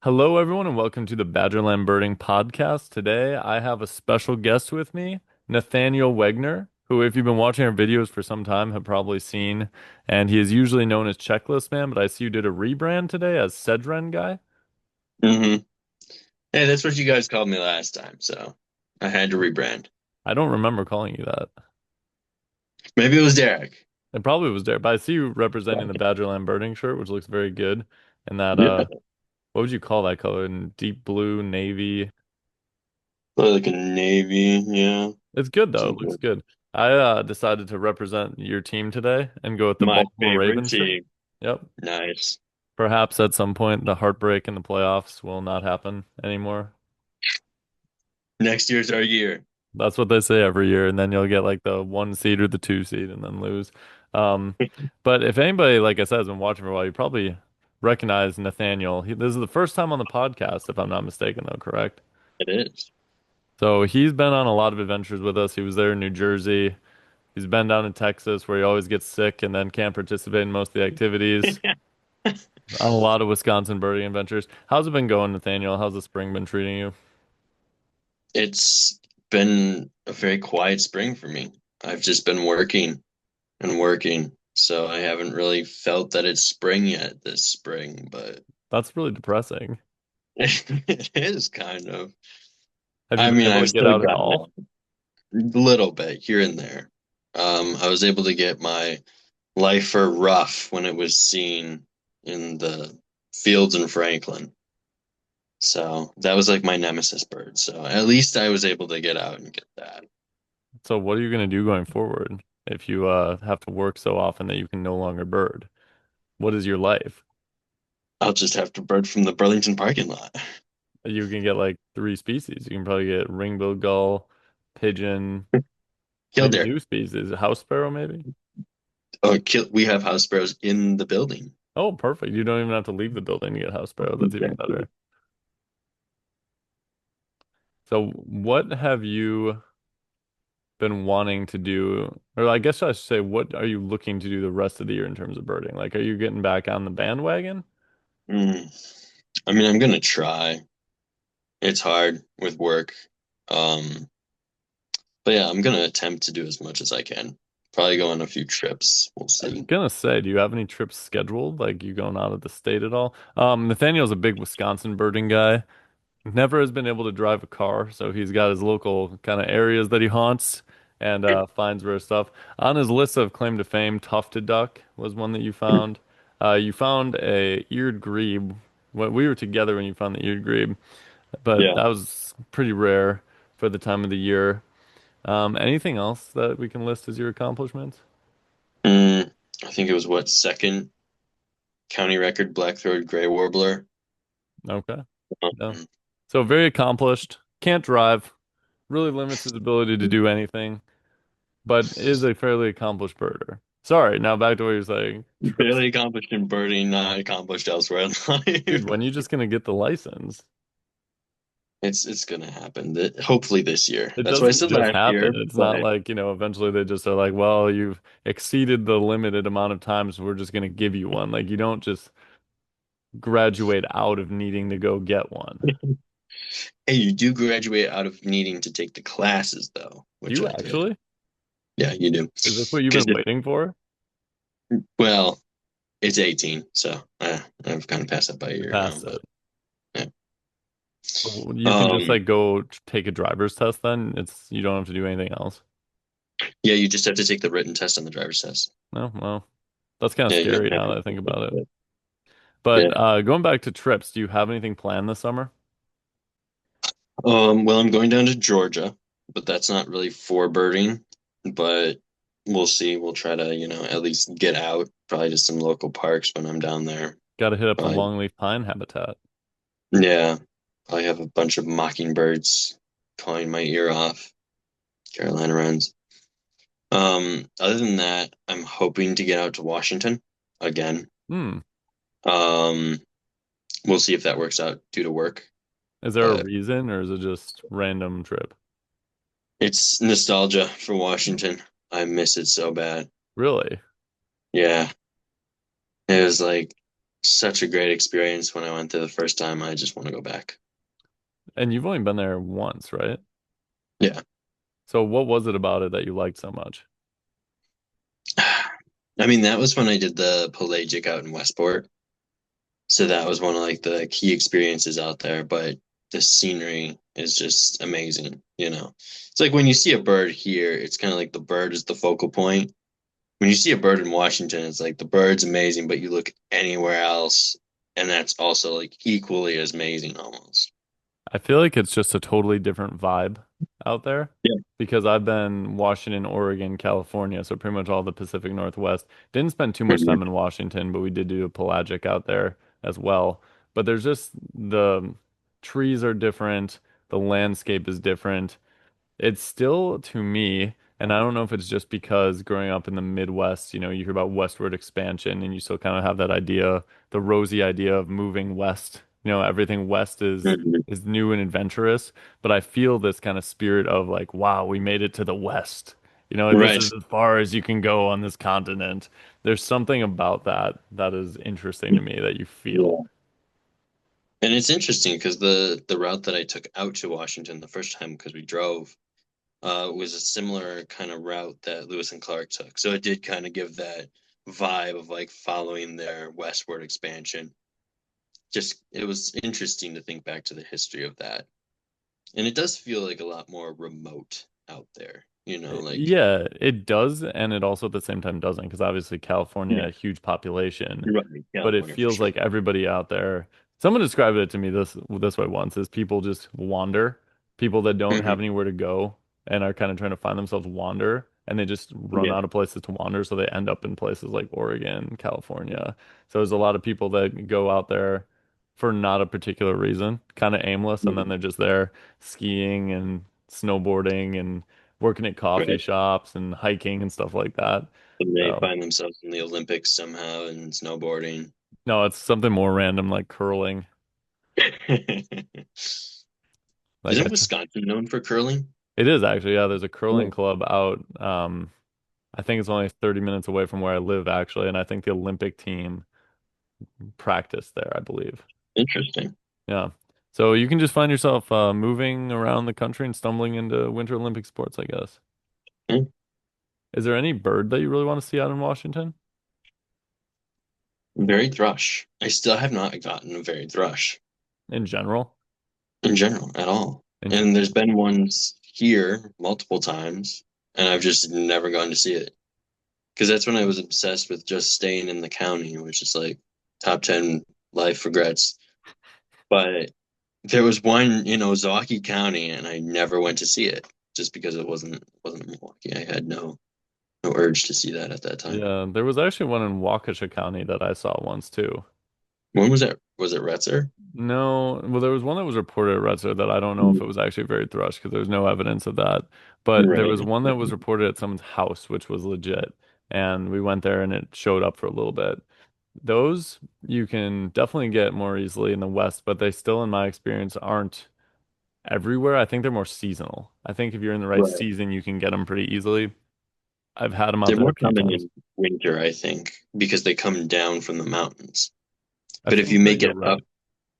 Hello, everyone, and welcome to the Badgerland Birding Podcast. Today, I have a special guest with me, Nathaniel Wegner, who, if you've been watching our videos for some time, have probably seen. And he is usually known as Checklist Man, but I see you did a rebrand today as Sedren Guy. Hmm. Hey, that's what you guys called me last time, so I had to rebrand. I don't remember calling you that. Maybe it was Derek. It probably was there, but I see you representing the Badgerland Birding shirt, which looks very good. And that, Yeah, what would you call that color? In deep blue, navy. like a navy. Yeah, It's good though. It something looks like good. I decided to represent your team today and go with the my Baltimore favorite Ravens shirt. team. Yep. Nice. Perhaps at some point the heartbreak in the playoffs will not happen anymore. Next year's our year. That's what they say every year, and then you'll get like the one seed or the two seed and then lose. Um, but if anybody, like I said, has been watching for a while, you probably recognize Nathaniel. This is the first time on the podcast, if I'm not mistaken, though, correct? It is. So he's been on a lot of adventures with us. He was there in New Jersey. He's been down in Texas where he always gets sick and then can't participate in most of the activities. On a lot of Wisconsin birding adventures. How's it been going, Nathaniel? How's the spring been treating you? It's been a very quiet spring for me. I've just been working and working, so I haven't really felt that it's spring yet this spring, but That's really depressing. it is kind of. Have you I been mean, able to I've get still out at gotten all? a little bit here and there. I was able to get my lifer rough when it was seen in the fields in Franklin. So that was like my nemesis bird. So at least I was able to get out and get that. So what are you going to do going forward if you have to work so often that you can no longer bird? What is your life? I'll just have to bird from the Burlington parking lot. You can get like three species. You can probably get ring-billed gull, pigeon, maybe Killdeer. new species, house sparrow maybe. Oh, we have house sparrows in the building. Oh, perfect. You don't even have to leave the building to get house sparrow. That's even Exactly. better. So what have you been wanting to do, or I guess I should say, what are you looking to do the rest of the year in terms of birding? Like, are you getting back on the bandwagon? Mm. I mean, I'm gonna try. It's hard with work. Um, but yeah, I'm gonna attempt to do as much as I can. Probably go on a few trips. We'll I was see. gonna say, do you have any trips scheduled? Like, you going out of the state at all? Nathaniel's a big Wisconsin birding guy. Never has been able to drive a car, so he's got his local kind of areas that he haunts and finds rare stuff. On his list of claim to fame, tufted duck was one that you found. You found a eared grebe. When we were together when you found the eared grebe, but Yeah. that was pretty rare for the time of the year. Anything else that we can list as your accomplishments? Mm, I think it was what, second county record black-throated gray warbler. Okay. No. Um, So very accomplished. Can't drive. Really limits his ability to do anything, but is a fairly accomplished birder. Sorry, now back to what you're saying. Trips. barely accomplished in birding, not accomplished elsewhere in life. Dude, when you just gonna get the license? It's gonna happen. Hopefully this year. It That's what I doesn't said just last happen. year. It's not But like, eventually they just are like, well, you've exceeded the limited amount of times, we're just gonna give you one. Like you don't just graduate out of needing to go get one. hey, you do graduate out of needing to take the classes though, Do which you I did. actually? Yeah, you do. Is this what you've Because been waiting for? well, it's 18, so I've kind of passed that by a You year now. passed But it. yeah. So you can just Um, like go take a driver's test then. You don't have to do anything else. yeah, you just have to take the written test and the driver's test. No, well, that's kind of Yeah, you scary don't have now that I think about it. to. But Yeah. going back to trips, do you have anything planned this summer? Well, I'm going down to Georgia, but that's not really for birding, but we'll see. We'll try to, at least get out, probably to some local parks when I'm down there. Got to hit up the Probably, longleaf pine habitat. yeah, probably have a bunch of mockingbirds calling my ear off. Carolina wrens. Other than that, I'm hoping to get out to Washington again. Hmm. Um, we'll see if that works out due to work, Is there a but reason or is it just random trip? it's nostalgia for Washington. I miss it so bad. Really? Yeah. It was like such a great experience when I went there the first time. I just want to go back. And you've only been there once, right? Yeah. So what was it about it that you liked so much? I mean, that was when I did the pelagic out in Westport. So that was one of like the key experiences out there, but the scenery is just amazing, you know. It's like when you see a bird here, it's kind of like the bird is the focal point. When you see a bird in Washington, it's like the bird's amazing, but you look anywhere else, and that's also like equally as amazing almost. I feel like it's just a totally different vibe out there Yeah. because I've been Washington, Oregon, California, so pretty much all the Pacific Northwest. Didn't spend too much time Mhm. in Washington, but we did do a pelagic out there as well. But there's just the trees are different, the landscape is different. It's still to me, and I don't know if it's just because growing up in the Midwest, you hear about westward expansion and you still kind of have that idea, the rosy idea of moving west. Everything west is Mhm. is new and adventurous, but I feel this kind of spirit of like, wow, we made it to the west. This Right. is as far as you can go on this continent. There's something about that that is interesting to me that you feel. Yeah. And it's interesting because the route that I took out to Washington the first time because we drove was a similar kind of route that Lewis and Clark took. So it did kind of give that vibe of like following their westward expansion. Just it was interesting to think back to the history of that. And it does feel like a lot more remote out there, like Yeah, it does, and it also at the same time doesn't, because obviously California, yeah, a huge population, right, but it California for feels sure. like everybody out there. Someone described it to me this way once, is people just wander, people that don't have Hmm. anywhere to go and are kind of trying to find themselves wander, and they just run Yeah. out of places to wander, so they end up in places like Oregon, California. So there's a lot of people that go out there for not a particular reason, kind of aimless, and then Mhm. they're just there skiing and snowboarding and working at coffee Right. shops and hiking and stuff like that. And they So, find themselves in the Olympics somehow and snowboarding. no, it's something more random like curling. Like Isn't Wisconsin known for curling? it is actually, yeah, there's a curling Oh, club out. I think it's only 30 minutes away from where I live actually, and I think the Olympic team practiced there, I believe. interesting. Yeah. So you can just find yourself moving around the country and stumbling into Winter Olympic sports, I guess. Hmm. Is there any bird that you really want to see out in Washington Very thrush. I still have not gotten a very thrush in general? in general at all. And Interesting. there's been ones here multiple times, and I've just never gone to see it. Because that's when I was obsessed with just staying in the county, which is like top 10 life regrets. But there was one in Ozaukee County, and I never went to see it just because it wasn't Milwaukee. I had no urge to see that at that time. Yeah, there was actually one in Waukesha County that I saw once too. When was that? Was it Retzer? No, well, there was one that was reported at Red Star that I don't know if it Mm. was actually very thrush because there's no evidence of that. But there was Right. one that was reported at someone's house, which was legit. And we went there and it showed up for a little bit. Those you can definitely get more easily in the West, but they still, in my experience, aren't everywhere. I think they're more seasonal. I think if you're in the right Right. season, you can get them pretty easily. I've had them out They're there a more few common times. in winter, I think, because they come down from the mountains. I But if you think that make you're it right. up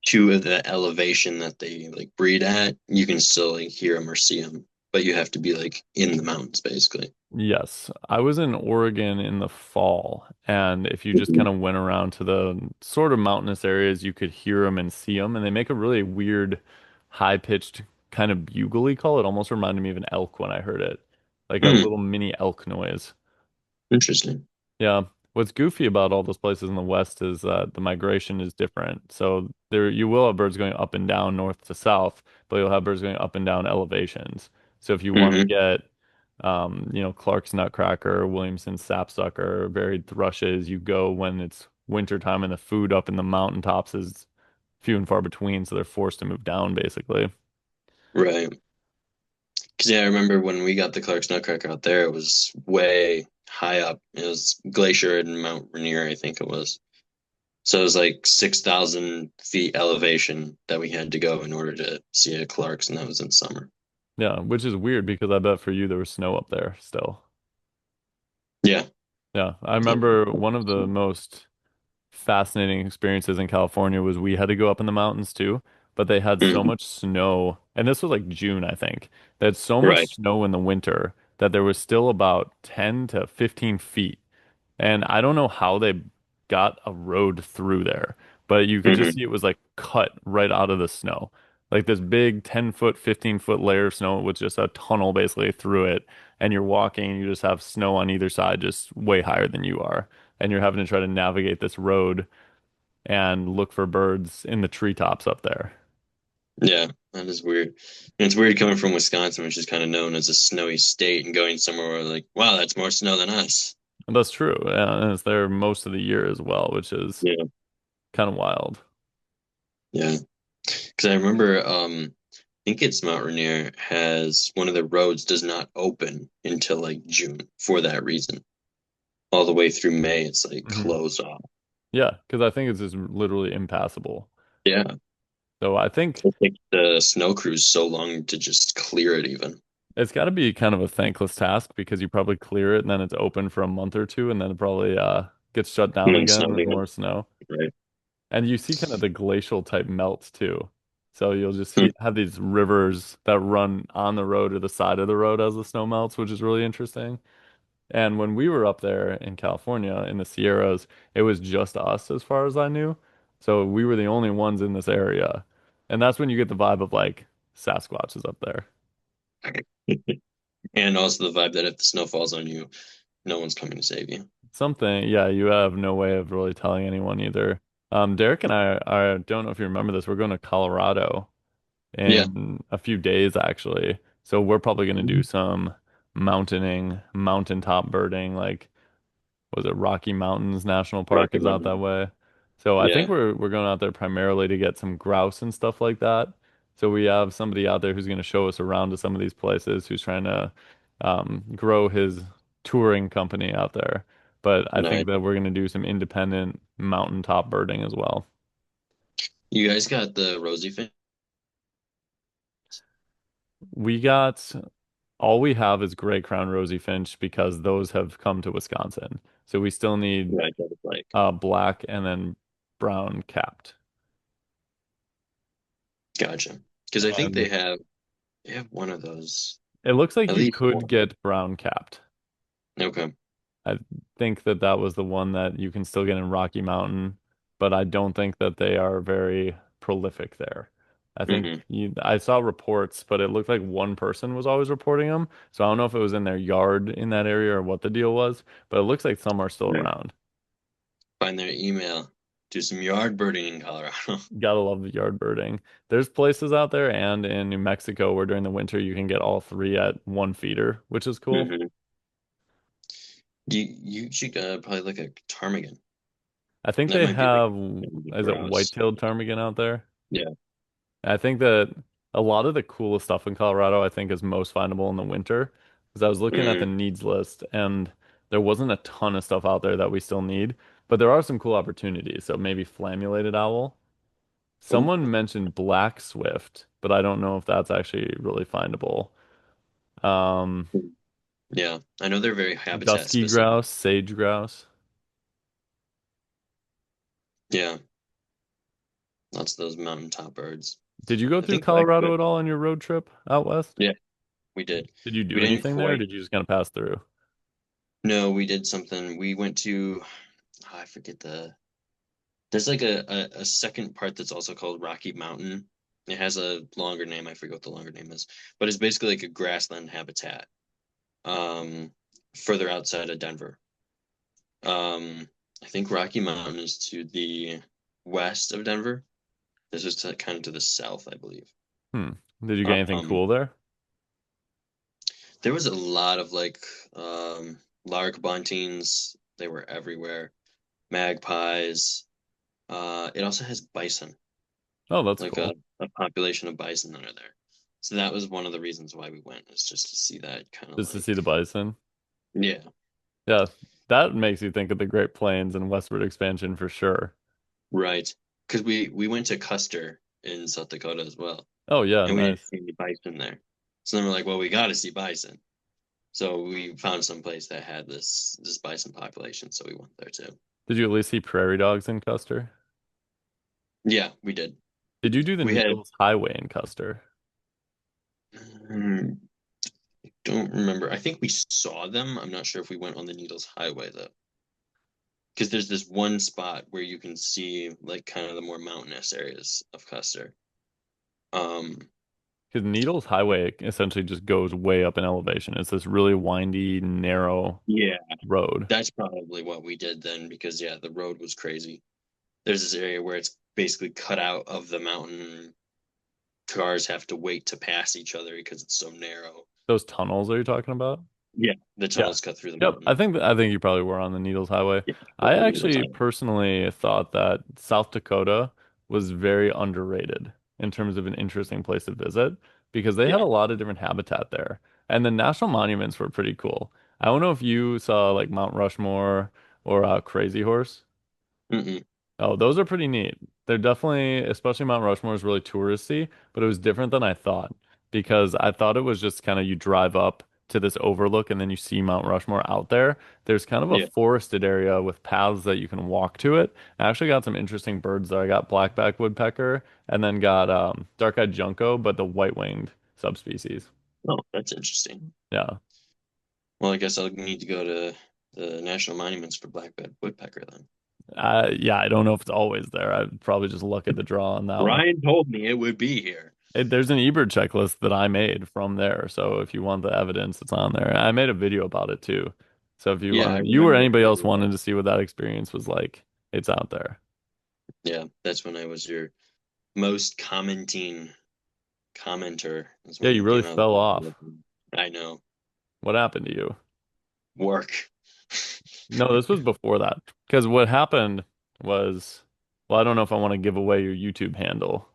to the elevation that they like breed at, you can still like hear them or see them. But you have to be like in the mountains, basically. Yes, I was in Oregon in the fall, and if you just Mhm. kind of went around to the sort of mountainous areas, you could hear them and see them, and they make a really weird, high-pitched kind of bugly call. It almost reminded me of an elk when I heard it, like a Hmm. little mini elk noise. Interesting. Yeah. What's goofy about all those places in the West is that the migration is different. So there you will have birds going up and down north to south, but you'll have birds going up and down elevations. So if you want to Hmm. get Clark's nutcracker, Williamson's sapsucker, varied thrushes, you go when it's winter time and the food up in the mountaintops is few and far between, so they're forced to move down basically. Right. Because yeah, I remember when we got the Clark's Nutcracker out there, it was way high up. It was Glacier and Mount Rainier, I think it was. So it was like 6,000 feet elevation that we had to go in order to see a Clark's, and that was in summer. Yeah, which is weird because I bet for you there was snow up there still. Yeah. Yeah, I Yeah. remember one of the most fascinating experiences in California was we had to go up in the mountains too, but they had so Mhm. much snow, and this was like June, I think. They had so much Right. snow in the winter that there was still about 10 to 15 feet, and I don't know how they got a road through there, but you could just Hmm. see it was like cut right out of the snow. Like this big 10-foot, 15-foot layer of snow with just a tunnel basically through it. And you're walking, and you just have snow on either side, just way higher than you are. And you're having to try to navigate this road and look for birds in the treetops up there. Yeah, that is weird. And it's weird coming from Wisconsin, which is kind of known as a snowy state, and going somewhere where like, wow, that's more snow than us. And that's true. Yeah, and it's there most of the year as well, which is Yeah, kind of wild. yeah. Because I remember, I think it's Mount Rainier has one of the roads does not open until like June for that reason. All the way through May, it's like Hmm. closed off. Yeah, because I think it's just literally impassable. Yeah, So I think it takes the snow crews so long to just clear it even. it's got to be kind of a thankless task because you probably clear it and then it's open for a month or two and then it probably gets shut And down then again snow with again, more snow. right? And you see kind of the glacial type melts too. So you'll just Hmm. have these rivers that run on the road or the side of the road as the snow melts, which is really interesting. And when we were up there in California in the Sierras, it was just us as far as I knew. So we were the only ones in this area. And that's when you get the vibe of like Sasquatch is up there. And also the vibe that if the snow falls on you, no one's coming to save you. Something, yeah, you have no way of really telling anyone either. Derek and I don't know if you remember this, we're going to Colorado Yeah. in a few days actually. So we're probably going to do some mountaining, mountaintop birding, like was it Rocky Mountains National Park Rocky is out that Mountain. way. So I think Yeah. we're going out there primarily to get some grouse and stuff like that. So we have somebody out there who's going to show us around to some of these places who's trying to grow his touring company out there. But I think Nice. that we're going to do some independent mountaintop birding as well. You guys got the rosy fin? We got all we have is gray crown rosy finch because those have come to Wisconsin. So we still need Yeah, I got it like. black and then brown capped. Gotcha. Because I think And they have one of those, it looks like at you least could one. get brown capped. Okay. I think that that was the one that you can still get in Rocky Mountain, but I don't think that they are very prolific there. I think Hmm. I saw reports, but it looked like one person was always reporting them. So I don't know if it was in their yard in that area or what the deal was, but it looks like some are still Right. around. Find their email. Do some yard birding in Colorado. Gotta love the yard birding. There's places out there and in New Mexico where during the winter you can get all three at one feeder, which is cool. Hmm. You should probably look at ptarmigan. I think That they might be like have, the is it grouse. white-tailed ptarmigan out there? Yeah. I think that a lot of the coolest stuff in Colorado, I think, is most findable in the winter. Because I was looking at the Hmm. needs list and there wasn't a ton of stuff out there that we still need, but there are some cool opportunities. So maybe flammulated owl. Ooh. Someone mentioned black swift, but I don't know if that's actually really findable. Um, Yeah. I know they're very habitat Dusky specific. grouse, sage grouse. Yeah. Lots of those mountaintop birds. Did you go I through think Black Colorado Swift. at all on your road trip out west? Yeah, we did. Did you We do didn't anything there, or quite. did you just kind of pass through? No, we did something. We went to, I forget there's like a second part that's also called Rocky Mountain. It has a longer name. I forget what the longer name is, but it's basically like a grassland habitat, um, further outside of Denver. Um, I think Rocky Mountain is to the west of Denver. This is kind of to the south, I believe. Hmm. Did you get anything Um, cool there? there was a lot of like lark buntings. They were everywhere. Magpies. It also has bison, Oh, that's like cool. a population of bison that are there. So that was one of the reasons why we went, is just to see that kind of Just to see like, the bison. yeah, Yeah, that makes you think of the Great Plains and westward expansion for sure. right. Because we went to Custer in South Dakota as well, Oh yeah, and we didn't nice. see any bison there. So then we're like, well, we got to see bison. So we found some place that had this bison population, so we went there too. Did you at least see prairie dogs in Custer? Yeah, we did. Did you do the We had, Needles Highway in Custer? um, don't remember. I think we saw them. I'm not sure if we went on the Needles Highway though, because there's this one spot where you can see like kind of the more mountainous areas of Custer. Um, Because Needles Highway essentially just goes way up in elevation. It's this really windy, narrow yeah, road. that's probably what we did then, because yeah, the road was crazy. There's this area where it's basically cut out of the mountain. Cars have to wait to pass each other because it's so narrow. Those tunnels are you talking about? Yeah, the Yeah. tunnels cut through the Yep. mountain. I think you probably were on the Needles Highway. Yeah, I the Needles actually Highway. personally thought that South Dakota was very underrated in terms of an interesting place to visit because they had Yeah. a lot of different habitat there. And the national monuments were pretty cool. I don't know if you saw like Mount Rushmore or Crazy Horse. Mm-mm. Oh, those are pretty neat. They're definitely, especially Mount Rushmore is really touristy, but it was different than I thought because I thought it was just kind of you drive up to this overlook and then you see Mount Rushmore out there. There's kind of a Yeah. forested area with paths that you can walk to it. I actually got some interesting birds there. I got blackback woodpecker and then got dark-eyed junco, but the white-winged subspecies. Oh, that's interesting. Yeah. Well, I guess I'll need to go to the national monuments for black-backed woodpecker then. Yeah, I don't know if it's always there. I'd probably just luck at the draw on that one. Ryan told me it would be here. There's an eBird checklist that I made from there. So if you want the evidence, it's on there. I made a video about it too. So if you Yeah, I want, you or remember anybody else hearing wanted that. to see what that experience was like, it's out there. Yeah, that's when I was your most commenting commenter. That's Yeah, when you you really came out fell with off. the I know. What happened to you? Work. No, this was before that. Because what happened was, well, I don't know if I want to give away your YouTube handle.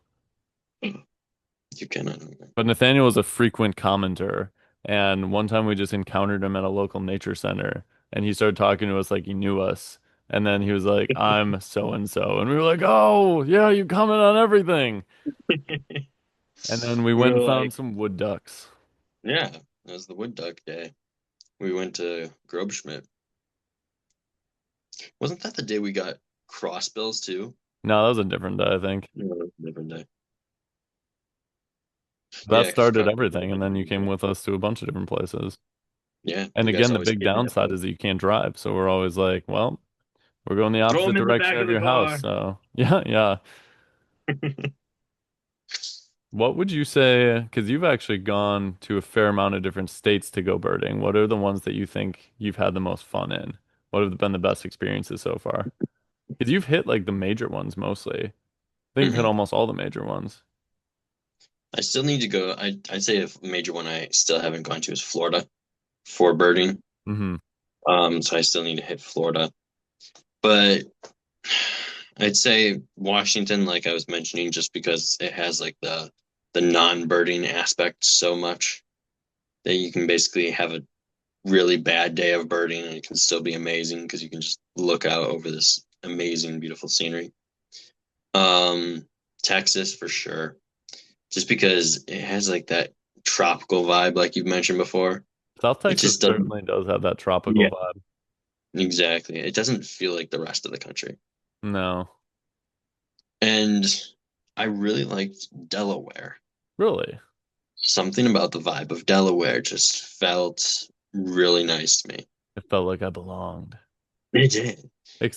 You cannot. But Nathaniel was a frequent commenter, and one time we just encountered him at a local nature center, and he started talking to us like he knew us. And then he was like, "I'm so and so," and we were like, "Oh, yeah, you comment on everything." And then we We went were and found like, some wood ducks. yeah, that was the wood duck day. We went to Grobschmidt. Wasn't that the day we got crossbills too? No, that was a different day, I think. No, that was a different day. That Yeah, because started crossbills are everything, and like, then you came with us to a bunch of different places. yeah, And you guys again, the always big kidnap downside us. is that you can't drive, so we're always like, "Well, we're going the Throw opposite them in the direction back of of the your house." car. So yeah, yeah. What would you say? Because you've actually gone to a fair amount of different states to go birding. What are the ones that you think you've had the most fun in? What have been the best experiences so far? Because you've hit like the major ones mostly. I think you've hit Mhm. almost all the major ones. I still need to go. I'd say a major one I still haven't gone to is Florida for birding. Hmm. So I still need to hit Florida. But I'd say Washington, like I was mentioning, just because it has like the non-birding aspect so much that you can basically have a really bad day of birding and it can still be amazing because you can just look out over this amazing, beautiful scenery. Um, Texas for sure, just because it has like that tropical vibe, like you've mentioned before. South It Texas just doesn't, certainly does have that tropical yeah, vibe. exactly. It doesn't feel like the rest of the country. No, And I really liked Delaware. really. Something about the vibe of Delaware just felt really nice to me. It felt like I belonged. It did.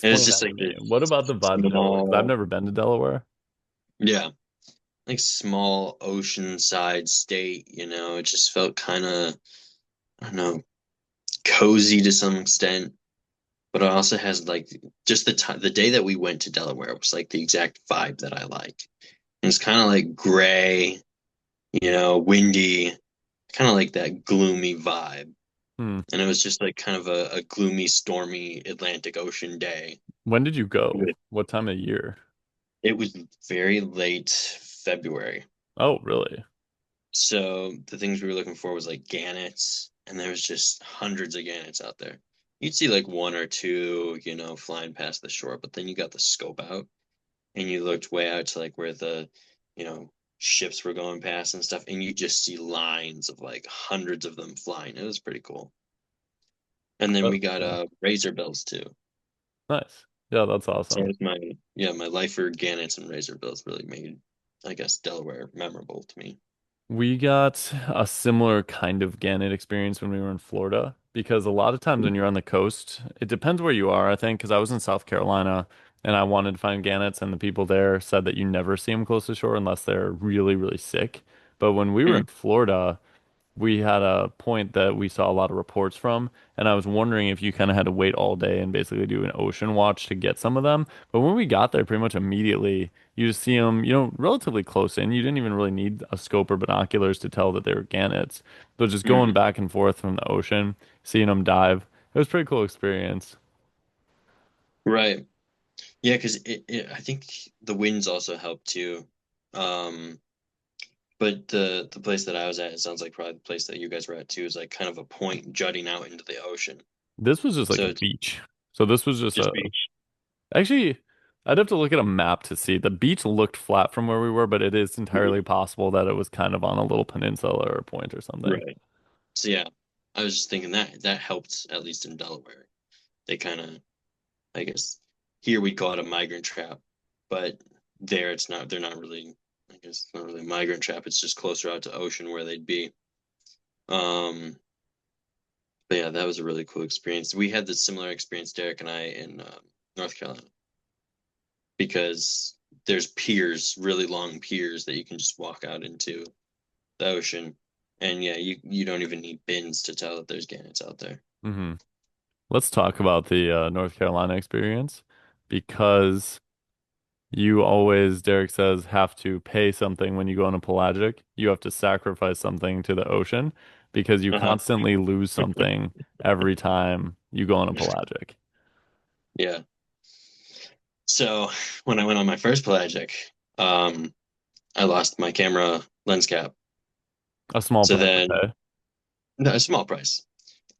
It was Explain just that to like me. this What about the vibe of Delaware? Because I've small, never been to Delaware. yeah, like small oceanside state, you know, it just felt kind of, I don't know, cozy to some extent. But it also has like just the time, the day that we went to Delaware was like the exact vibe that I like. It's kind of like gray, you know, windy, kind of like that gloomy vibe. Hmm. And it was just like kind of a gloomy, stormy Atlantic Ocean day. When did you go? With What time of year? it was very late February. Oh, really? So the things we were looking for was like gannets, and there was just hundreds of gannets out there. You'd see like one or two, you know, flying past the shore, but then you got the scope out and you looked way out to like where the, you know, ships were going past and stuff, and you just see lines of like hundreds of them flying. It was pretty cool. And then That's we got cool. razor bills too. Nice. Yeah, that's So awesome. it's my yeah, my lifer Gannets and razor bills really made, I guess, Delaware memorable to me. We got a similar kind of Gannet experience when we were in Florida because a lot of times when you're on the coast, it depends where you are, I think, because I was in South Carolina and I wanted to find Gannets, and the people there said that you never see them close to shore unless they're really, really sick. But when we were in Mhm. Florida, we had a point that we saw a lot of reports from, and I was wondering if you kind of had to wait all day and basically do an ocean watch to get some of them. But when we got there, pretty much immediately, you just see them, relatively close in. You didn't even really need a scope or binoculars to tell that they were gannets. But just going Mhm. back and forth from the ocean, seeing them dive, it was a pretty cool experience. Right. Yeah, because I think the winds also help too. Um, but the place that I was at, it sounds like probably the place that you guys were at too, is like kind of a point jutting out into the ocean. This was just like So a it's beach. So this was just just a beach. Actually, I'd have to look at a map to see. The beach looked flat from where we were, but it is entirely Mhm. possible that it was kind of on a little peninsula or a point or something. Right. So yeah, I was just thinking that that helped at least in Delaware. They kind of, I guess, here we call it a migrant trap, but there it's not. They're not really. I guess it's not really a migrant trap. It's just closer out to ocean where they'd be. Um, but yeah, that was a really cool experience. We had this similar experience, Derek and I, in North Carolina, because there's piers, really long piers that you can just walk out into the ocean, and yeah, you don't even need bins to tell that there's gannets out there. hmm Let's talk about the North Carolina experience because you always, Derek says, have to pay something when you go on a pelagic. You have to sacrifice something to the ocean because you Uh-huh. constantly lose something every time you go on a pelagic. Yeah. So when I went on my first pelagic, I lost my camera lens cap. A small So price to then, pay. no, a small price.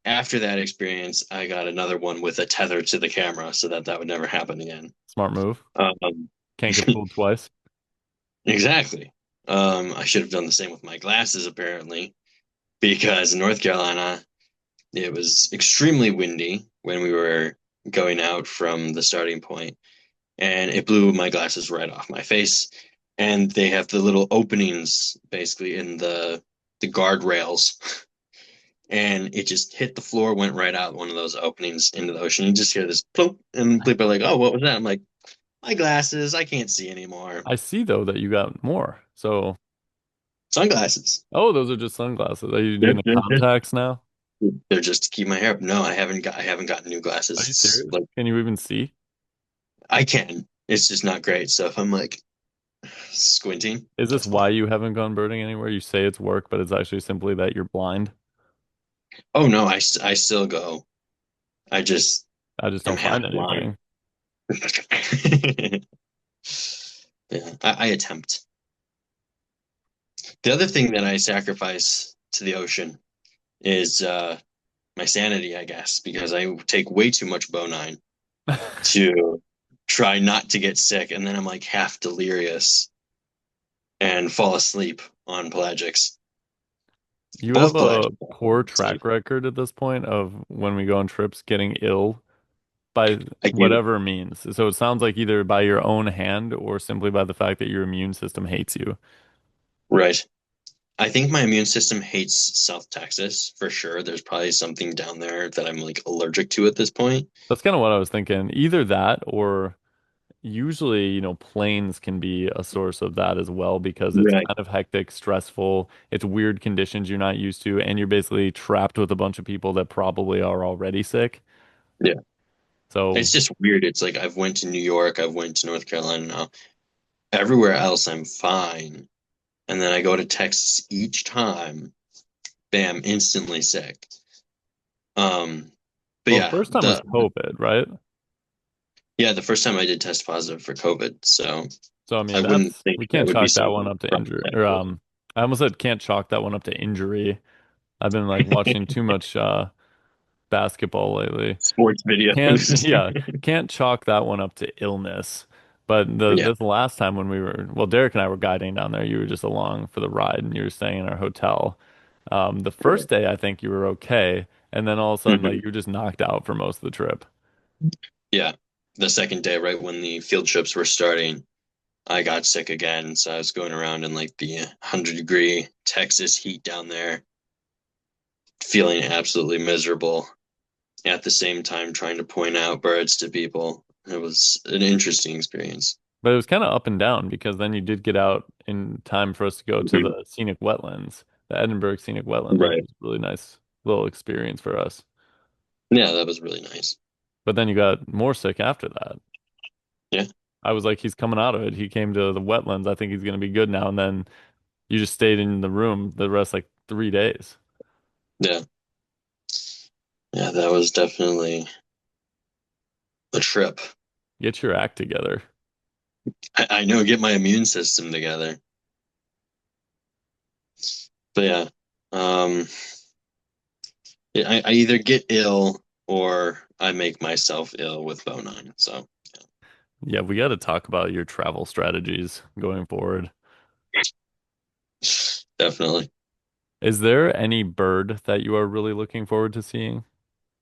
After that experience, I got another one with a tether to the camera so that that would never happen again. Smart move. Um, Can't get fooled twice. exactly. I should have done the same with my glasses, apparently, because in North Carolina, it was extremely windy when we were going out from the starting point, and it blew my glasses right off my face. And they have the little openings basically in the guardrails, and it just hit the floor, went right out one of those openings into the ocean. You just hear this plunk, and people are like, "Oh, what was that?" I'm like, "My glasses, I can't see anymore. I see though that you got more. So, Sunglasses. oh, those are just sunglasses. Are you They're, doing the they're just contacts now? they're just to keep my hair up." No, I haven't gotten new Are glasses. you It's serious? like Can you even see? I can. It's just not great. So if I'm like squinting, Is this that's why why. you haven't gone birding anywhere? You say it's work, but it's actually simply that you're blind. Oh no, I still go. I just I just am don't half find blind. anything. Yeah, I attempt. The other thing that I sacrifice to the ocean is my sanity, I guess, because I take way too much Bonine to try not to get sick, and then I'm like half delirious and fall asleep on pelagics. You have Both a pelagics, poor actually. track record at this point of when we go on trips getting ill by I do. whatever means. So it sounds like either by your own hand or simply by the fact that your immune system hates you. Right. I think my immune system hates South Texas for sure. There's probably something down there that I'm like allergic to at this point. That's kind of what I was thinking. Either that or usually, planes can be a source of that as well because it's Right. kind of hectic, stressful, it's weird conditions you're not used to, and you're basically trapped with a bunch of people that probably are already sick. Yeah. So It's just weird. It's like I've went to New York, I've went to North Carolina now. Everywhere else I'm fine. And then I go to Texas each time, bam, instantly sick. Um, but well, the yeah, first time was COVID, right? the first time I did test positive for COVID, so So I mean I wouldn't that's think we that can't would be chalk that one something up to injury or problematic. I almost said can't chalk that one up to injury. I've been like watching too much basketball lately. Sports Can't videos. yeah, can't chalk that one up to illness. But the Yeah. this last time when we were well, Derek and I were guiding down there, you were just along for the ride and you were staying in our hotel. The first Right. day I think you were okay, and then all of a sudden like Mhm. you were just knocked out for most of the trip. Yeah. the second day, right when the field trips were starting, I got sick again. So I was going around in like the 100-degree Texas heat down there, feeling absolutely miserable. At the same time, trying to point out birds to people. It was an interesting experience. But it was kind of up and down because then you did get out in time for us to go to Mhm. the scenic wetlands, the Edinburgh scenic wetlands, which Right. was a really nice little experience for us. Yeah, that was really nice. But then you got more sick after that. Yeah. I was like, he's coming out of it. He came to the wetlands. I think he's going to be good now. And then you just stayed in the room the rest like 3 days. Yeah. Yeah, that was definitely a trip. Get your act together. I know, get my immune system together. But yeah, um, yeah, I either get ill or I make myself ill with Bone9. So Yeah, we got to talk about your travel strategies going forward. definitely. Is there any bird that you are really looking forward to seeing,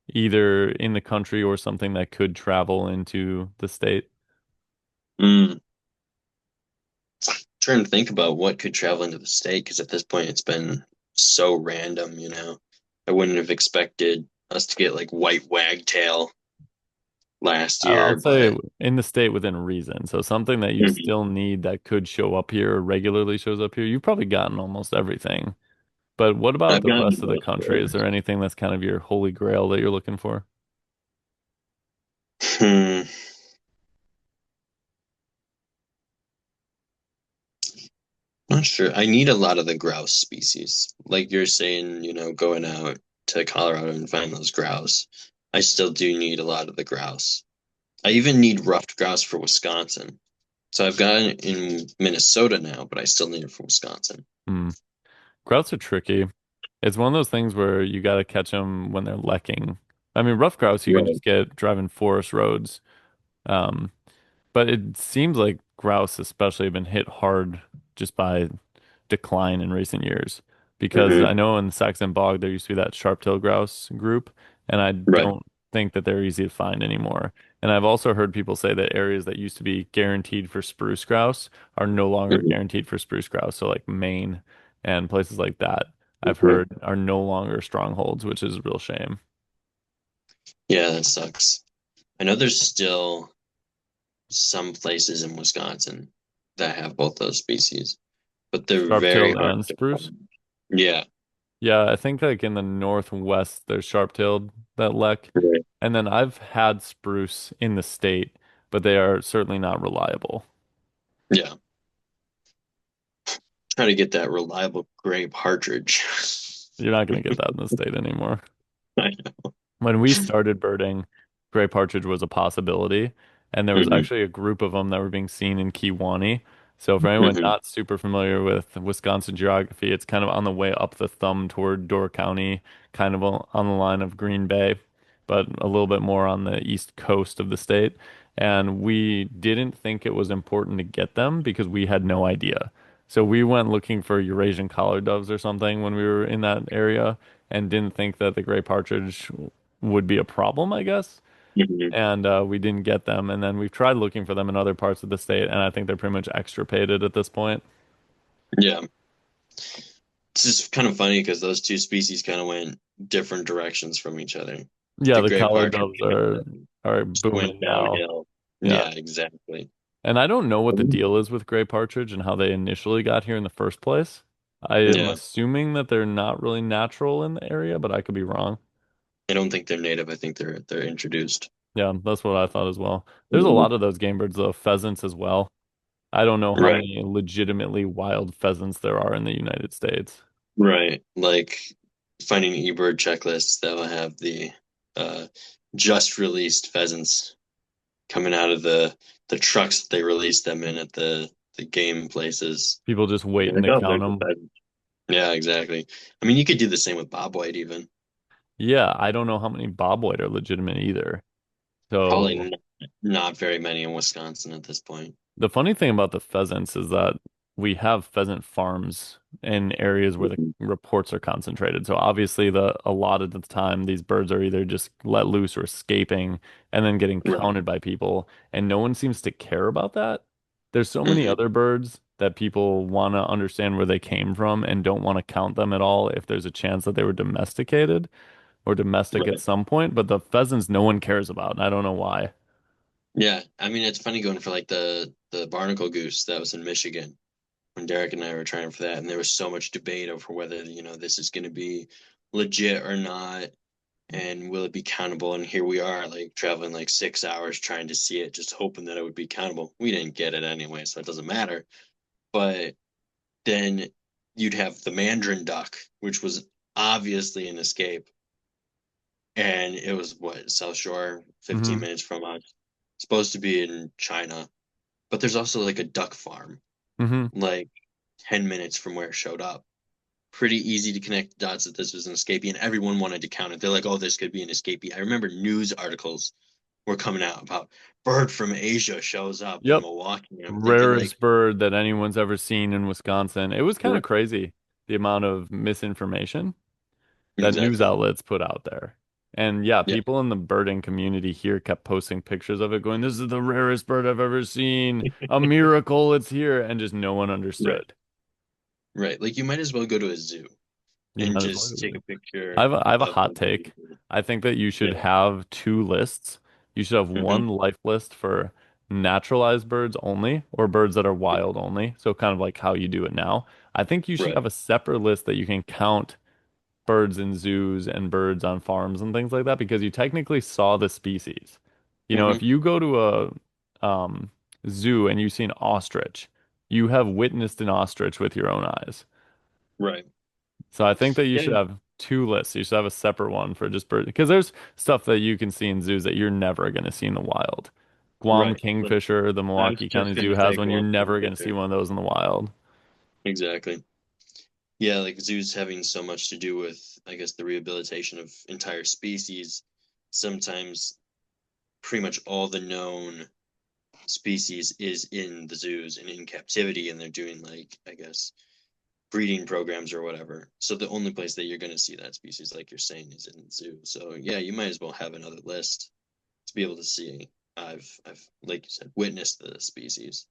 either in the country or something that could travel into the state? Mm. Trying to think about what could travel into the state because at this point it's been so random, you know. I wouldn't have expected us to get like white wagtail last I'll year, say but in the state within reason. So something that you'd Mhm. still need that could show up here or regularly shows up here. You've probably gotten almost everything. But what about I've the gotten rest of the most of country? Is it. there anything that's kind of your holy grail that you're looking for? Hmm. Not sure. I need a lot of the grouse species. Like you're saying, you know, going out to Colorado and find those grouse. I still do need a lot of the grouse. I even need ruffed grouse for Wisconsin. So I've got it in Minnesota now, but I still need it for Wisconsin. Hmm. Grouse are tricky. It's one of those things where you got to catch them when they're lekking. I mean, rough grouse you can Right. just get driving forest roads. Um, but it seems like grouse especially have been hit hard just by decline in recent years. Because I Hmm. know in the Saxon Bog there used to be that sharp-tailed grouse group, and I Right. don't think that they're easy to find anymore. And I've also heard people say that areas that used to be guaranteed for spruce grouse are no longer Hmm. guaranteed for spruce grouse. So like Maine and places like that, I've Hmm. heard are no longer strongholds, which is a real shame. Yeah, that sucks. I know there's still some places in Wisconsin that have both those species, but they're very Sharp-tailed hard and to spruce. find. Yeah. Yeah, I think like in the northwest there's sharp-tailed that lek. Right. And then I've had spruce in the state, but they are certainly not reliable. Yeah. Try to get that reliable gray partridge. You're not going to get that in the state anymore. I know. When we started birding, gray partridge was a possibility, and there was Hmm. actually a group of them that were being seen in Kewaunee. So for anyone Hmm. not super familiar with Wisconsin geography, it's kind of on the way up the thumb toward Door County, kind of on the line of Green Bay, but a little bit more on the east coast of the state. And we didn't think it was important to get them because we had no idea. So we went looking for Eurasian collar doves or something when we were in that area and didn't think that the gray partridge would be a problem, I guess. Hmm. And we didn't get them. And then we've tried looking for them in other parts of the state, and I think they're pretty much extirpated at this point. Yeah. It's just kind of funny because those two species kind of went different directions from each other. Yeah, The the gray collar partridge doves are just went booming now. downhill. Yeah. Yeah, exactly. And I don't know what the deal is with gray partridge and how they initially got here in the first place. I am Yeah. assuming that they're not really natural in the area, but I could be wrong. I don't think they're native. I think they're introduced. Yeah, that's what I thought as well. There's a Mhm. lot of those game birds, though, pheasants as well. I don't know how Right. many legitimately wild pheasants there are in the United States. Right. Like finding eBird checklists that will have the uh just released pheasants coming out of the trucks that they released them in at the game places. People just You're waiting like, to oh, count there's the them. pheasant. Yeah, exactly. I mean, you could do the same with bobwhite even. Yeah, I don't know how many bobwhite are legitimate either. Probably So not very many in Wisconsin at this point. the funny thing about the pheasants is that we have pheasant farms in areas where the Mhm. reports are concentrated. So obviously a lot of the time these birds are either just let loose or escaping and then getting Right. counted by people, and no one seems to care about that. There's so many Hmm. other birds that people want to understand where they came from and don't want to count them at all if there's a chance that they were domesticated or domestic at Right. some point, but the pheasants no one cares about, and I don't know why. Yeah. I mean, it's funny going for like the barnacle goose that was in Michigan when Derek and I were trying for that, and there was so much debate over whether, this is going to be legit or not, and will it be countable? And here we are, like traveling like 6 hours trying to see it, just hoping that it would be countable. We didn't get it anyway, so it doesn't matter. But then you'd have the mandarin duck, which was obviously an escape, and it was what, South Shore, 15 Hmm. minutes from us, supposed to be in China. But there's also like a duck farm, Hmm. like 10 minutes from where it showed up. Pretty easy to connect the dots that this was an escapee, and everyone wanted to count it. They're like, oh, this could be an escapee. I remember news articles were coming out about bird from Asia shows up in Yep. Milwaukee. And I'm thinking like, Rarest bird that anyone's ever seen in Wisconsin. It was kind of crazy, the amount of misinformation that news exactly. outlets put out there. And yeah, Yeah, people in the birding community here kept posting pictures of it, going, "This is the rarest bird I've ever seen. A miracle, it's here." And just no one right, understood. right. Like you might as well go to a zoo You and might as well. just take a I picture have I have a of hot like, take. I think that you should yeah. have two lists. You should have one Hmm. life list for naturalized birds only, or birds that are wild only. So kind of like how you do it now. I think you should Right. have a separate list that you can count birds in zoos and birds on farms and things like that because you technically saw the species. Hmm. If you go to a zoo and you see an ostrich, you have witnessed an ostrich with your own eyes. Right. So I think that you should Yeah. have two lists. You should have a separate one for just birds because there's stuff that you can see in zoos that you're never going to see in the wild. Guam Right. Like, kingfisher, the I was Milwaukee just County gonna Zoo say has one. You're Guam never going to see kingfisher. one of those in the wild. Exactly. Yeah, like zoos having so much to do with, I guess, the rehabilitation of entire species. Sometimes pretty much all the known species is in the zoos and in captivity, and they're doing like, I guess, breeding programs or whatever. So the only place that you're going to see that species, like you're saying, is in the zoo. So yeah, you might as well have another list to be able to see. I've like you said, witnessed the species.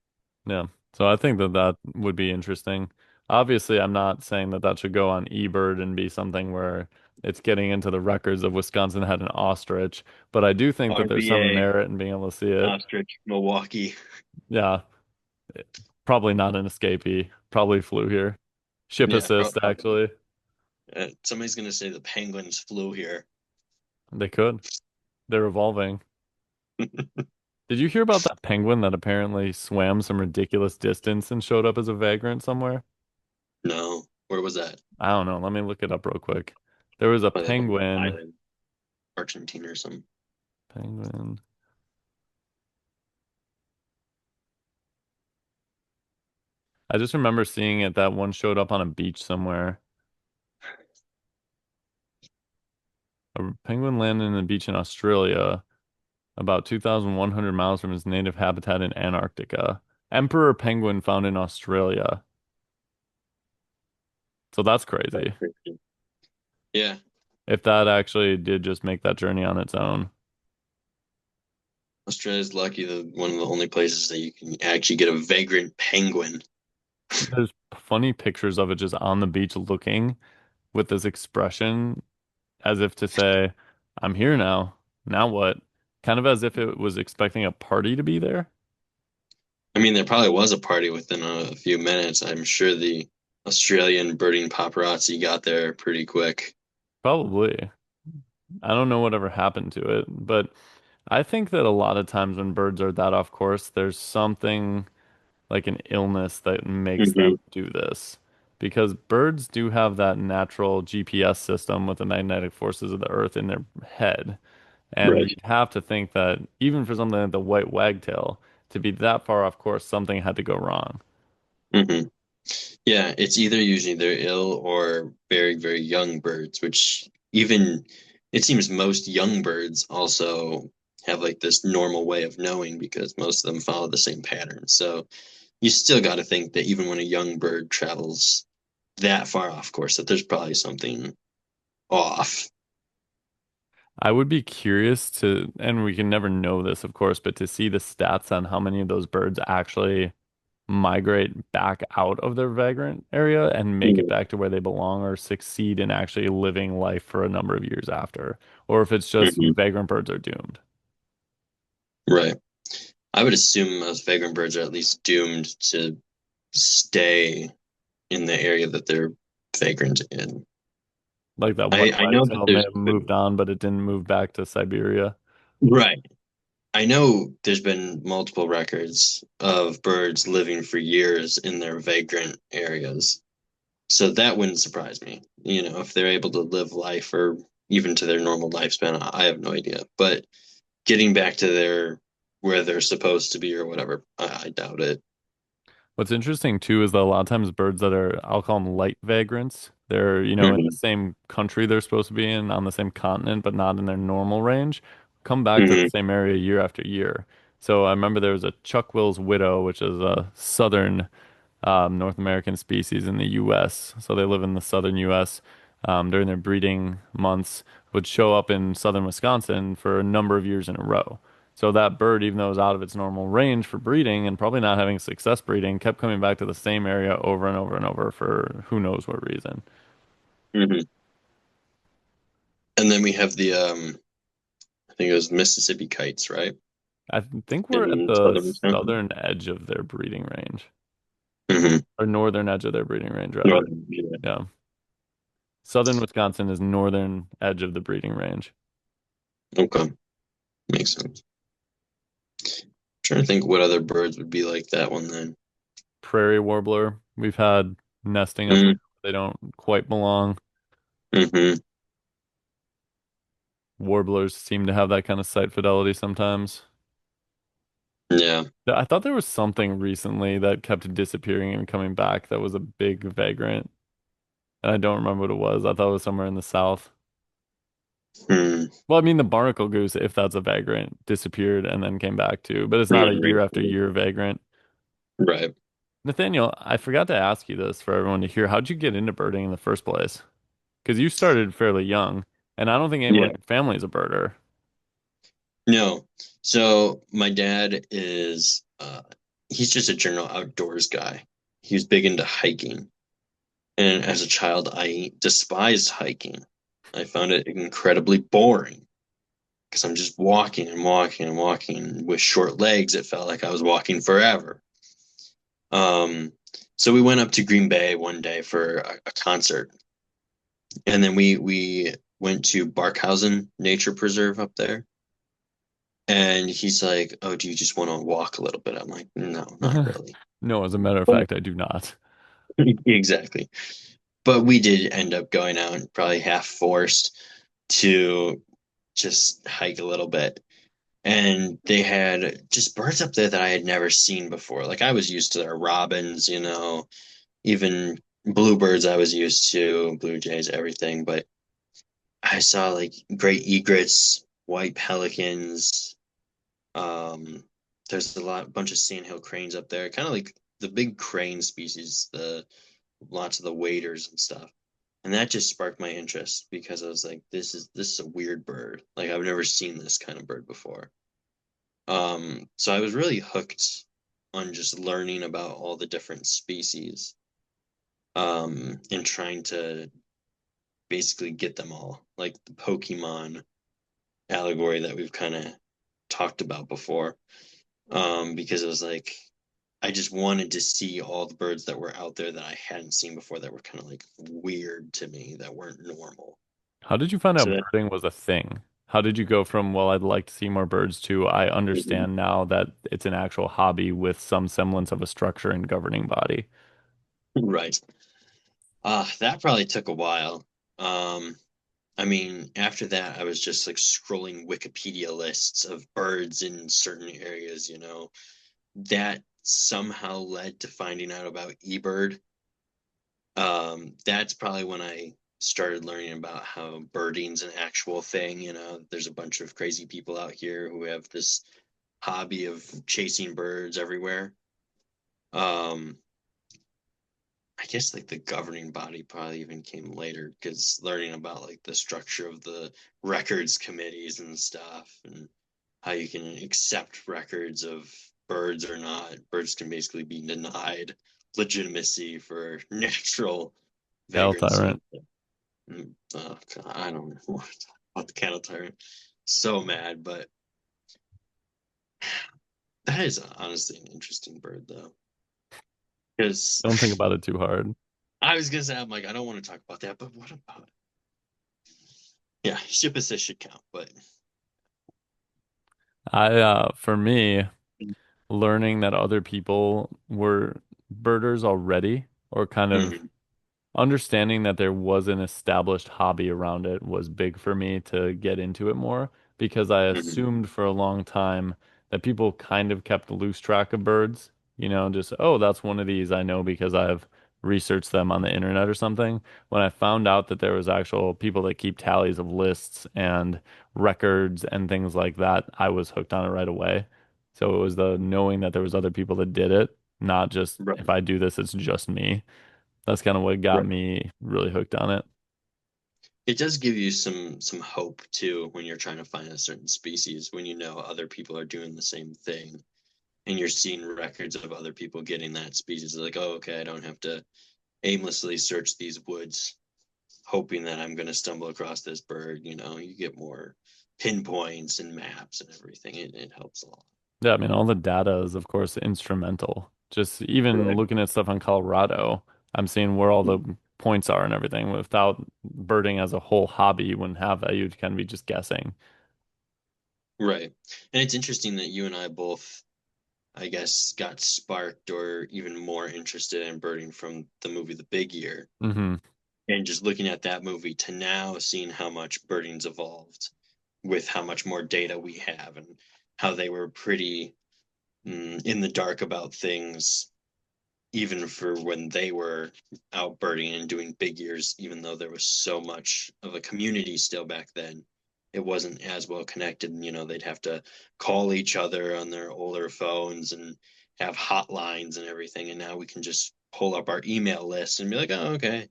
Yeah. So I think that that would be interesting. Obviously, I'm not saying that that should go on eBird and be something where it's getting into the records of Wisconsin had an ostrich, but I do think that there's some RBA, merit in being able to see it. ostrich, Milwaukee. Yeah, probably not an escapee. Probably flew here. Ship Yeah, assist, probably. actually. Somebody's going to say the penguins flew here. They could. They're evolving. Did you hear about that penguin that apparently swam some ridiculous distance and showed up as a vagrant somewhere? No, where was that? I don't know. Let me look it up real quick. There was a Probably like an penguin. island, Argentina or something. Penguin. I just remember seeing it that one showed up on a beach somewhere. A penguin landed on a beach in Australia, about 2,100 miles from his native habitat in Antarctica. Emperor penguin found in Australia. So that's That's crazy. crazy. Yeah, If that actually did just make that journey on its own. Australia's lucky that one of the only places that you can actually get a vagrant penguin. There's funny pictures of it just on the beach looking with this expression as if to say, I'm here now. Now what? Kind of as if it was expecting a party to be there. I mean, there probably was a party within a few minutes. I'm sure the Australian birding paparazzi got there pretty quick. Probably. I don't know whatever happened to it, but I think that a lot of times when birds are that off course, there's something like an illness that makes Hmm. them do this. Because birds do have that natural GPS system with the magnetic forces of the earth in their head. And Right. you'd have to think that even for something like the white wagtail, to be that far off course, something had to go wrong. Hmm. Yeah, it's either usually they're ill or very, very young birds, which even it seems most young birds also have like this normal way of knowing because most of them follow the same pattern. So you still got to think that even when a young bird travels that far off course, that there's probably something off. I would be curious to, and we can never know this, of course, but to see the stats on how many of those birds actually migrate back out of their vagrant area and make it Mhm. back to where they belong or succeed in actually living life for a number of years after, or if it's just Mhm. vagrant birds are doomed. Right. I would assume most vagrant birds are at least doomed to stay in the area that they're vagrant in. Like that one I know that white-tailed may there's have moved been, on, but it didn't move back to Siberia. right. I know there's been multiple records of birds living for years in their vagrant areas. So that wouldn't surprise me. You know, if they're able to live life or even to their normal lifespan, I have no idea. But getting back to their where they're supposed to be or whatever, I doubt it. What's interesting too is that a lot of times birds that are, I'll call them light vagrants, they're, in the Hmm. same country they're supposed to be in, on the same continent, but not in their normal range, come back to the Hmm. same area year after year. So I remember there was a Chuck-Will's widow, which is a southern North American species in the U.S. So they live in the southern U.S. During their breeding months, would show up in southern Wisconsin for a number of years in a row. So that bird, even though it was out of its normal range for breeding and probably not having success breeding, kept coming back to the same area over and over and over for who knows what reason. Hmm. And then we have the I think it was Mississippi kites, right? I think we're at In the southern Wisconsin. southern edge of their breeding range, Hmm. or northern edge of their breeding range, rather. Northern, yeah. Yeah. Southern Wisconsin is northern edge of the breeding range. Okay, makes sense. Trying to think what other birds would be like that one then. Prairie warbler. We've had nesting up there. Mm-hmm. They don't quite belong. Warblers seem to have that kind of site fidelity sometimes. Yeah. I thought there was something recently that kept disappearing and coming back that was a big vagrant, and I don't remember what it was. I thought it was somewhere in the south. Hmm. Well, I mean, the barnacle goose, if that's a vagrant, disappeared and then came back too, but it's not a year after year vagrant. Right. Nathaniel, I forgot to ask you this for everyone to hear. How'd you get into birding in the first place? Because you started fairly young, and I don't think anyone in Yeah. your family is a birder. No. So my dad is he's just a general outdoors guy. He was big into hiking. And as a child, I despised hiking. I found it incredibly boring because I'm just walking and walking and walking with short legs. It felt like I was walking forever. Um, so we went up to Green Bay one day for a concert, and then we went to Barkhausen Nature Preserve up there. And he's like, "Oh, do you just want to walk a little bit?" I'm like, "No, not really." No, as a matter of But fact, I do not. exactly. But we did end up going out and probably half forced to just hike a little bit. And they had just birds up there that I had never seen before. Like I was used to their robins, even bluebirds I was used to, blue jays, everything. But I saw like great egrets, white pelicans. Um, there's bunch of sandhill cranes up there, kind of like the big crane species, the lots of the waders and stuff. And that just sparked my interest because I was like, this is a weird bird. Like I've never seen this kind of bird before. So I was really hooked on just learning about all the different species, and trying to basically get them all, like the Pokemon allegory that we've kind of talked about before. Because it was like I just wanted to see all the birds that were out there that I hadn't seen before that were kind of like weird to me, that weren't normal. How did you find So out that, birding was a thing? How did you go from, well, I'd like to see more birds to, I understand now that it's an actual hobby with some semblance of a structure and governing body? right. That probably took a while. Um, I mean, after that, I was just like scrolling Wikipedia lists of birds in certain areas. That somehow led to finding out about eBird. That's probably when I started learning about how birding's an actual thing. There's a bunch of crazy people out here who have this hobby of chasing birds everywhere. Um, I guess like the governing body probably even came later because learning about like the structure of the records committees and stuff and how you can accept records of birds or not. Birds can basically be denied legitimacy for natural Cattle vagrancy. tyrant. Oh, God, I don't know what to talk about the cattle tyrant. So mad, but that is honestly an interesting bird though. Because Don't think about it too hard. I was gonna say, I'm like, I don't want to talk about that, but what about yeah, ship assist should count, but For me, learning that other people were birders already, or kind of mhm, understanding that there was an established hobby around it was big for me to get into it more because I mhm, assumed for a long time that people kind of kept loose track of birds. Just, oh, that's one of these I know because I've researched them on the internet or something. When I found out that there was actual people that keep tallies of lists and records and things like that, I was hooked on it right away. So it was the knowing that there was other people that did it, not just if right, I do this, it's just me. That's kind of what got right. me really hooked on it. It does give you some hope too when you're trying to find a certain species, when you know other people are doing the same thing and you're seeing records of other people getting that species. Like, oh, okay, I don't have to aimlessly search these woods hoping that I'm going to stumble across this bird. You get more pinpoints and maps and everything. It helps a lot. Yeah, I mean, all the data is, of course, instrumental. Just even Right. looking at stuff on Colorado, I'm seeing where all the points are and everything. Without birding as a whole hobby, you wouldn't have that. You'd kind of be just guessing. Right. And it's interesting that you and I both, I guess, got sparked or even more interested in birding from the movie The Big Year. Hmm. And just looking at that movie to now seeing how much birding's evolved with how much more data we have and how they were pretty in the dark about things even for when they were out birding and doing big years, even though there was so much of a community still back then, it wasn't as well connected. They'd have to call each other on their older phones and have hotlines and everything. And now we can just pull up our email list and be like, oh, okay,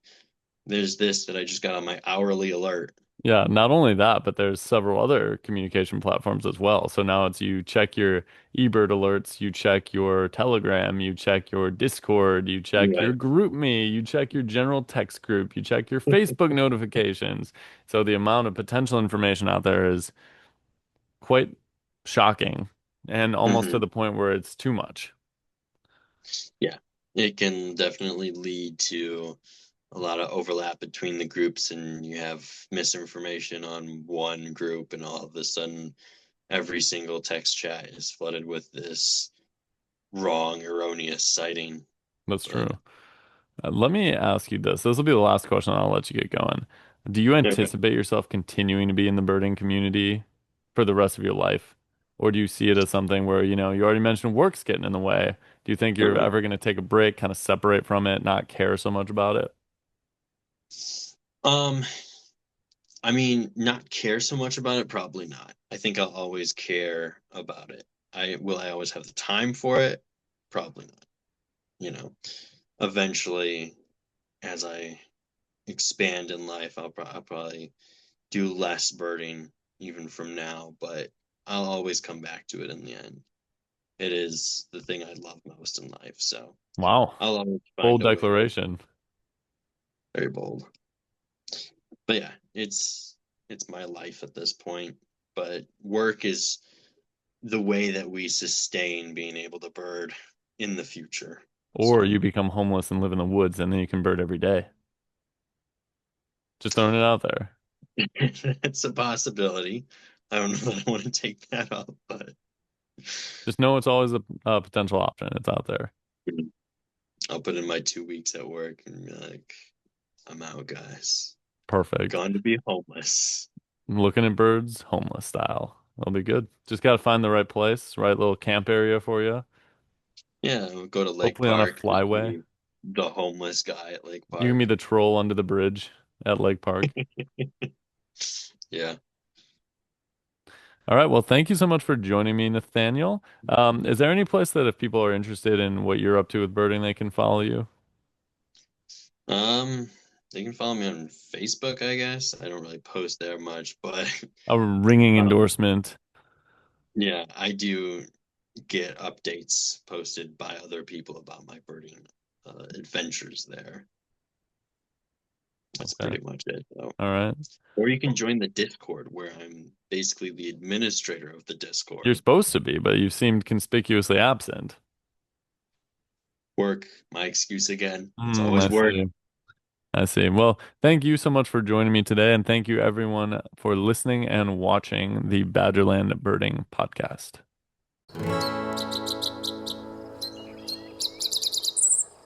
there's this that I just got on my hourly alert. Yeah, not only that, but there's several other communication platforms as well. So now it's you check your eBird alerts, you check your Telegram, you check your Discord, you check your Right. GroupMe, you check your general text group, you check your Facebook notifications. So the amount of potential information out there is quite shocking and almost to Hmm. the point where it's too much. Yeah. It can definitely lead to a lot of overlap between the groups, and you have misinformation on one group, and all of a sudden, every single text chat is flooded with this wrong, erroneous citing. That's true. But Let me ask you this. This will be the last question, and I'll let you get going. Do you okay. anticipate yourself continuing to be in the birding community for the rest of your life? Or do you see it as something where, you already mentioned work's getting in the way. Do you think you're Mhm. ever going to take a break, kind of separate from it, not care so much about it? Um, I mean, not care so much about it, probably not. I think I'll always care about it. I always have the time for it? Probably not. You know, eventually, as I expand in life, I'll probably do less birding even from now, but I'll always come back to it in the end. It is the thing I love most in life, so Wow. I'll always find Bold a way to declaration. very bold. But yeah, it's my life at this point. But work is the way that we sustain being able to bird in the future. Or you So become homeless and live in the woods and then you can bird every day. Just throwing it out there. it's a possibility. I don't know that I want to take that up, but Just know it's always a potential option. It's out there. I'll put in my 2 weeks at work and be like, I'm out, guys. Perfect. Gone to be homeless. Looking at birds, homeless style. That'll be good. Just got to find the right place, right little camp area for you. Yeah, we'll go to Lake Hopefully on a Park, just flyway. be the homeless guy at Lake You can be Park. the troll under the bridge at Lake Park. Yeah. All right. Well, thank you so much for joining me, Nathaniel. Is there any place that if people are interested in what you're up to with birding, they can follow you? Um, they can follow me on Facebook, I guess. I don't really post there much, but A ringing um, endorsement. yeah, I do get updates posted by other people about my birding adventures there. That's Okay. pretty much it, though. All right. Or you can join the Discord, where I'm basically the administrator of the You're Discord. supposed to be, but you seemed conspicuously absent. Work, my excuse again. It's Hmm, always I work. see. I see. Well, thank you so much for joining me today, and thank you everyone for listening and watching the Badgerland Birding podcast.